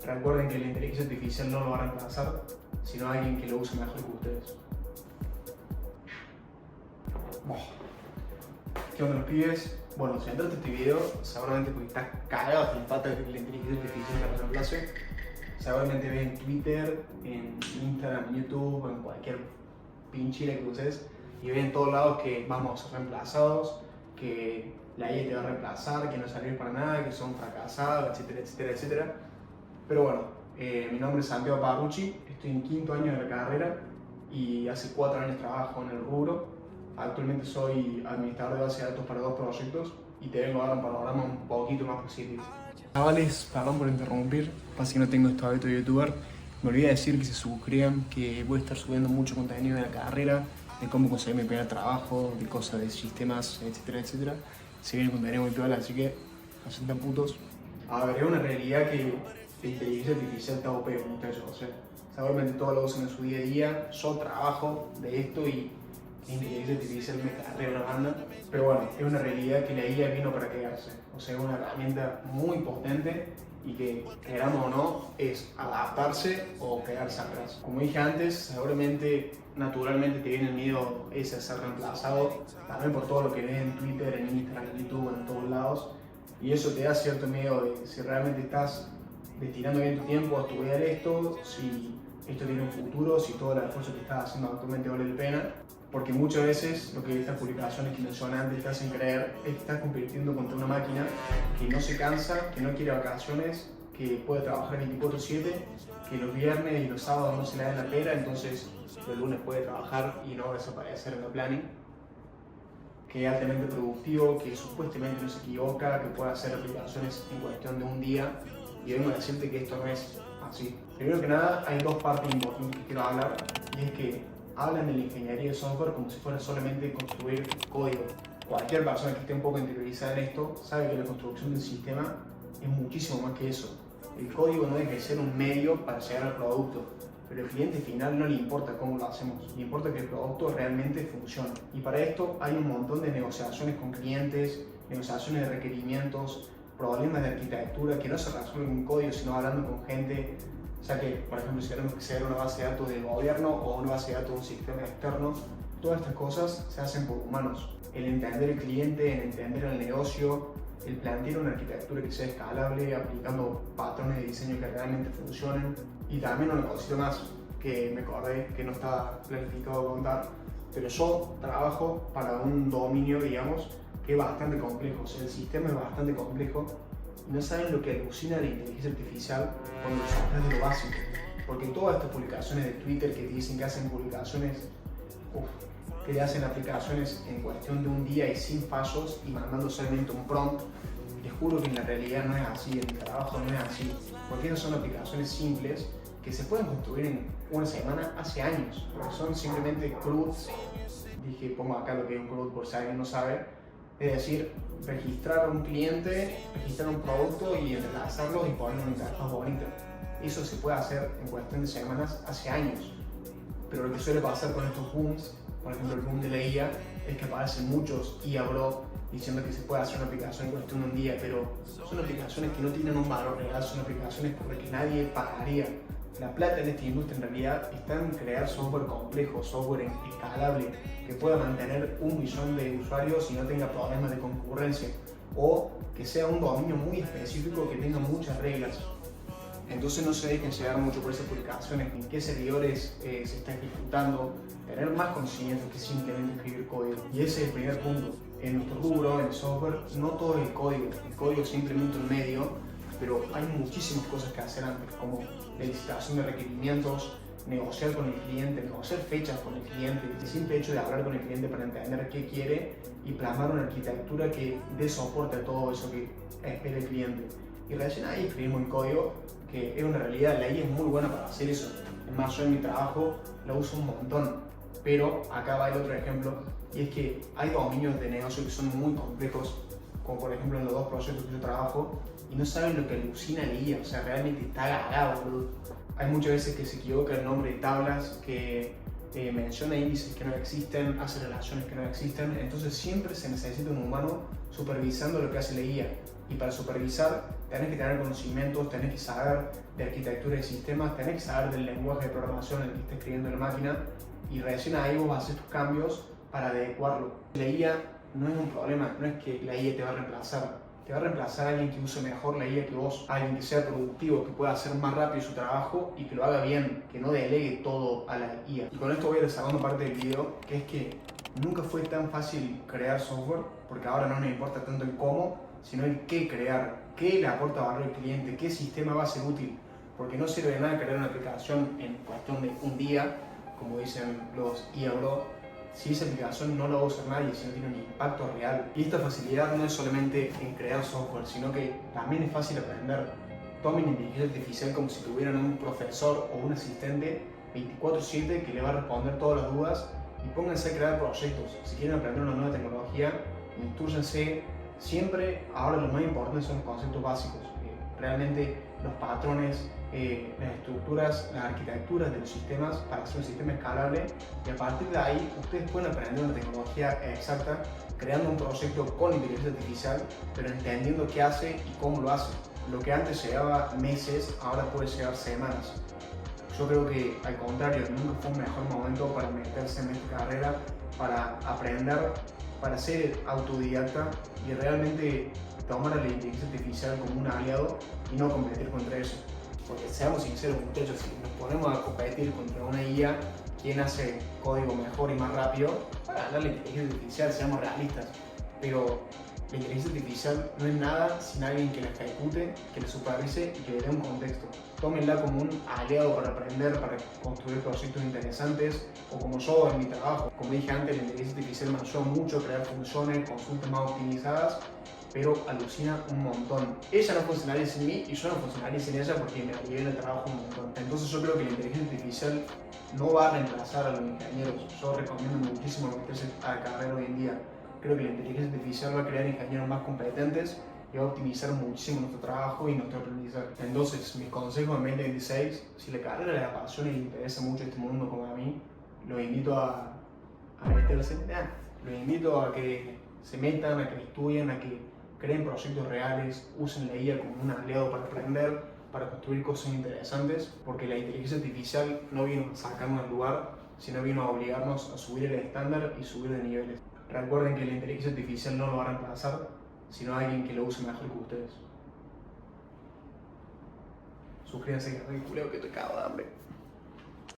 recuerden que la inteligencia artificial no lo va a reemplazar, sino alguien que lo use mejor que ustedes. ¿Qué onda los pibes? Bueno, si entraste a este video, seguramente porque estás cagado hasta la pata de que la inteligencia artificial te reemplace. Seguramente ves en Twitter, en Instagram, en YouTube, en cualquier pinchera que uses, y ves en todos lados que vamos a ser reemplazados, que la IA te va a reemplazar, que no sirve para nada, que son fracasados, etcétera, etcétera, etcétera. Pero bueno, mi nombre es Santiago Parrucci, estoy en quinto año de la carrera y hace 4 años trabajo en el rubro. Actualmente soy administrador de base de datos para 2 proyectos y te vengo a dar un panorama un poquito más positivo. Chavales, perdón por interrumpir, pasa que no tengo este hábito de youtuber. Me olvidé de decir que se suscriban, que voy a estar subiendo mucho contenido de la carrera, de cómo conseguir mi primer trabajo, de cosas de sistemas, etcétera, etcétera. Se viene contenido muy piola, así que no sean tan putos. A ver, es una realidad que la inteligencia artificial está OP, muchachos. O sea, seguramente todos lo usan en su día a día. Yo trabajo de esto y la inteligencia artificial me carrea una banda. Pero bueno, es una realidad que la IA vino para quedarse. O sea, es una herramienta muy potente y que, queramos o no, es adaptarse o quedarse atrás. Como dije antes, seguramente, naturalmente te viene el miedo ese a ser reemplazado, también por todo lo que ves en Twitter, en Instagram, en YouTube, en todos lados. Y eso te da cierto miedo de si realmente estás destinando bien tu tiempo a estudiar esto, si esto tiene un futuro, si todo el esfuerzo que estás haciendo actualmente vale la pena. Porque muchas veces lo que estas publicaciones que mencioné antes te hacen creer es que estás compitiendo contra una máquina que no se cansa, que no quiere vacaciones, que puede trabajar 24/7, que los viernes y los sábados no se le da la pera, entonces los lunes puede trabajar y no desaparecer en el planning, que es altamente productivo, que supuestamente no se equivoca, que puede hacer aplicaciones en cuestión de un día, y vengo a decirte que esto no es así. Primero que nada, hay 2 partes importantes que quiero hablar, y es que hablan de la ingeniería de software como si fuera solamente construir código. Cualquier persona que esté un poco interiorizada en esto sabe que la construcción del sistema es muchísimo más que eso. El código no deja de ser un medio para llegar al producto, pero al cliente final no le importa cómo lo hacemos, le importa que el producto realmente funcione. Y para esto hay un montón de negociaciones con clientes, negociaciones de requerimientos, problemas de arquitectura que no se resuelven en código, sino hablando con gente. Ya que, por ejemplo, si queremos acceder a una base de datos del gobierno o una base de datos de un sistema externo, todas estas cosas se hacen por humanos. El entender el cliente, el entender el negocio, el plantear una arquitectura que sea escalable, aplicando patrones de diseño que realmente funcionen. Y también una cosita más que me acordé que no estaba planificado contar, pero yo trabajo para un dominio, digamos, que es bastante complejo. O sea, el sistema es bastante complejo. Y no saben lo que alucina la inteligencia artificial cuando sacas de lo básico. Porque todas estas publicaciones de Twitter que te dicen que hacen publicaciones, que le hacen aplicaciones en cuestión de un día y sin fallos y mandando solamente un prompt, les juro que en la realidad no es así, en el trabajo no es así. Porque esas son aplicaciones simples que se pueden construir en una semana hace años. Porque son simplemente CRUDs. Dije, pongo acá lo que es un CRUD por si alguien no sabe. Es decir, registrar a un cliente, registrar un producto y entrelazarlos y poner una interfaz bonita. Eso se puede hacer en cuestión de semanas hace años. Pero lo que suele pasar con estos booms, por ejemplo el boom de la IA, es que aparecen muchos IA Bro diciendo que se puede hacer una aplicación en cuestión de un día, pero son aplicaciones que no tienen un valor real, son aplicaciones por las que nadie pagaría. La plata en esta industria en realidad está en crear software complejo, software escalable, que pueda mantener 1 millón de usuarios y no tenga problemas de concurrencia, o que sea un dominio muy específico que tenga muchas reglas. Entonces no se dejen llegar mucho por esas publicaciones, en qué servidores se está ejecutando, tener más conocimiento que simplemente escribir código. Y ese es el primer punto. En nuestro rubro, en el software, no todo es el código es simplemente un medio, pero hay muchísimas cosas que hacer antes, como la licitación de requerimientos, negociar con el cliente, negociar fechas con el cliente, el simple hecho de hablar con el cliente para entender qué quiere y plasmar una arquitectura que dé soporte a todo eso que espera el cliente. Y recién ahí escribimos el código, que es una realidad, la IA es muy buena para hacer eso. Es más, yo en mi trabajo la uso un montón, pero acá va el otro ejemplo, y es que hay dominios de negocio que son muy complejos, como por ejemplo en los 2 proyectos que yo trabajo, y no saben lo que alucina la IA, o sea, realmente está cagado, boludo. Hay muchas veces que se equivoca el nombre de tablas, que menciona índices que no existen, hace relaciones que no existen, entonces siempre se necesita un humano supervisando lo que hace la IA. Y para supervisar tenés que tener conocimientos, tenés que saber de arquitectura de sistemas, tenés que saber del lenguaje de programación en el que está escribiendo la máquina y recién ahí vos haces tus cambios para adecuarlo. La IA no es un problema, no es que la IA te va a reemplazar. Te va a reemplazar a alguien que use mejor la IA que vos, alguien que sea productivo, que pueda hacer más rápido su trabajo y que lo haga bien, que no delegue todo a la IA. Y con esto voy a la segunda parte del video, que es que nunca fue tan fácil crear software, porque ahora no nos importa tanto el cómo, sino el qué crear, qué le aporta valor al cliente, qué sistema va a ser útil. Porque no sirve de nada crear una aplicación en cuestión de un día, como dicen los IA Bro, si esa aplicación no la va a usar nadie, si no tiene un impacto real. Y esta facilidad no es solamente en crear software, sino que también es fácil aprender. Tomen inteligencia artificial como si tuvieran un profesor o un asistente 24/7 que le va a responder todas las dudas y pónganse a crear proyectos. Si quieren aprender una nueva tecnología, instrúyense. Siempre, ahora lo más importante son los conceptos básicos. Realmente los patrones, las estructuras, las arquitecturas de los sistemas para hacer un sistema escalable y a partir de ahí ustedes pueden aprender una tecnología exacta creando un proyecto con inteligencia artificial pero entendiendo qué hace y cómo lo hace. Lo que antes llevaba meses ahora puede llevar semanas. Yo creo que al contrario, nunca fue un mejor momento para meterse en esta carrera, para aprender, para ser autodidacta y realmente tomar a la inteligencia artificial como un aliado y no competir contra eso. Porque seamos sinceros muchachos, si nos ponemos a competir contra una IA, ¿quién hace código mejor y más rápido? Para ganar la inteligencia artificial, seamos realistas. Pero la inteligencia artificial no es nada sin alguien que la ejecute, que la supervise y que le dé un contexto. Tómenla como un aliado para aprender, para construir proyectos interesantes, o como yo en mi trabajo. Como dije antes, la inteligencia artificial me ayuda mucho a crear funciones, consultas más optimizadas, pero alucina un montón. Ella no funcionaría sin mí y yo no funcionaría sin ella porque me alivia el trabajo un montón. Entonces yo creo que la inteligencia artificial no va a reemplazar a los ingenieros. Yo recomiendo muchísimo meterse a la carrera hoy en día. Creo que la inteligencia artificial va a crear ingenieros más competentes y va a optimizar muchísimo nuestro trabajo y nuestro aprendizaje. Entonces, mis consejos en 2026, si la carrera les apasiona y les interesa mucho este mundo como a mí, los invito a meterse, los invito a que se metan, a que estudien, a que creen proyectos reales, usen la IA como un aliado para aprender, para construir cosas interesantes, porque la inteligencia artificial no vino a sacarnos del lugar, sino vino a obligarnos a subir el estándar y subir de niveles. Recuerden que la inteligencia artificial no lo va a reemplazar, sino alguien que lo use mejor que ustedes. Suscríbanse que culeo que te cago de hambre.